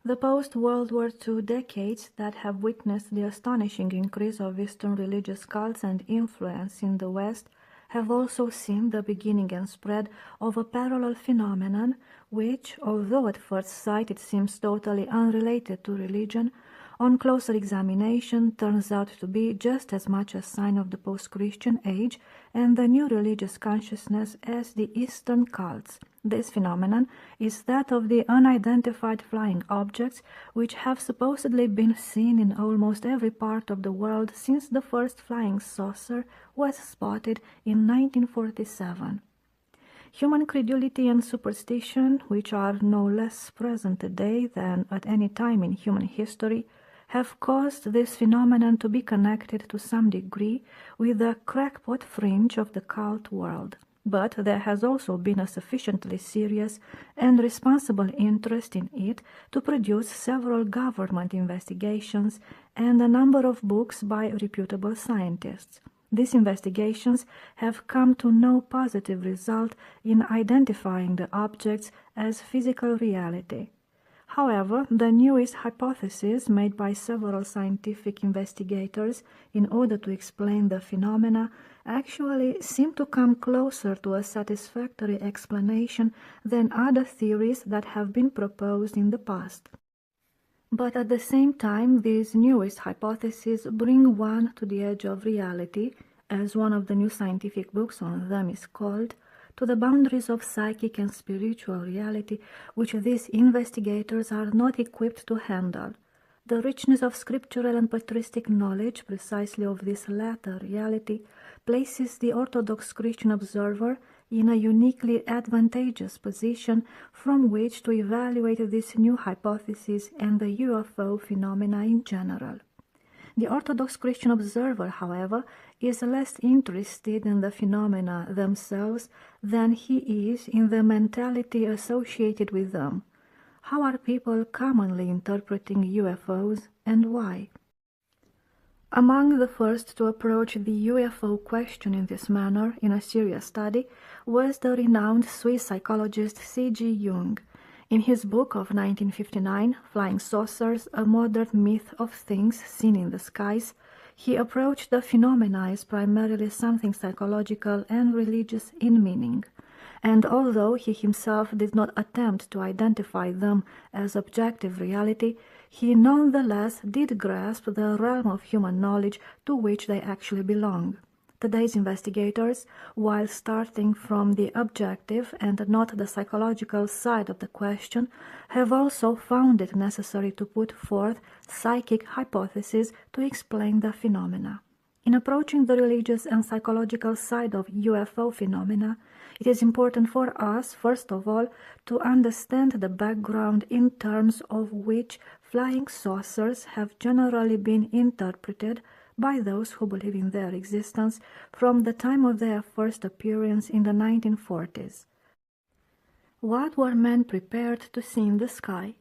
The post-World War II decades that have witnessed the astonishing increase of Eastern religious cults and influence in the West have also seen the beginning and spread of a parallel phenomenon which, although at first sight it seems totally unrelated to religion, on closer examination turns out to be just as much a sign of the post-Christian age and the new religious consciousness as the Eastern cults. This phenomenon is that of the unidentified flying objects which have supposedly been seen in almost every part of the world since the first flying saucer was spotted in 1947. Human credulity and superstition, which are no less present today than at any time in human history, have caused this phenomenon to be connected to some degree with the crackpot fringe of the cult world. But there has also been a sufficiently serious and responsible interest in it to produce several government investigations and a number of books by reputable scientists. These investigations have come to no positive result in identifying the objects as physical reality. However, the newest hypotheses made by several scientific investigators in order to explain the phenomena actually seem to come closer to a satisfactory explanation than other theories that have been proposed in the past. But at the same time, these newest hypotheses bring one to the edge of reality, as one of the new scientific books on them is called, to the boundaries of psychic and spiritual reality which these investigators are not equipped to handle. The richness of scriptural and patristic knowledge precisely of this latter reality places the Orthodox Christian observer in a uniquely advantageous position from which to evaluate this new hypothesis and the UFO phenomena in general. The Orthodox Christian observer, however, is less interested in the phenomena themselves than he is in the mentality associated with them. How are people commonly interpreting UFOs and why? Among the first to approach the UFO question in this manner in a serious study was the renowned Swiss psychologist C.G. Jung. In his book of 1959, Flying Saucers, A Modern Myth of Things Seen in the Skies, he approached the phenomena as primarily something psychological and religious in meaning. And although he himself did not attempt to identify them as objective reality, he nonetheless did grasp the realm of human knowledge to which they actually belong. Today's investigators, while starting from the objective and not the psychological side of the question, have also found it necessary to put forth psychic hypotheses to explain the phenomena. In approaching the religious and psychological side of UFO phenomena, it is important for us, first of all, to understand the background in terms of which flying saucers have generally been interpreted by those who believe in their existence from the time of their first appearance in the 1940s. What were men prepared to see in the sky?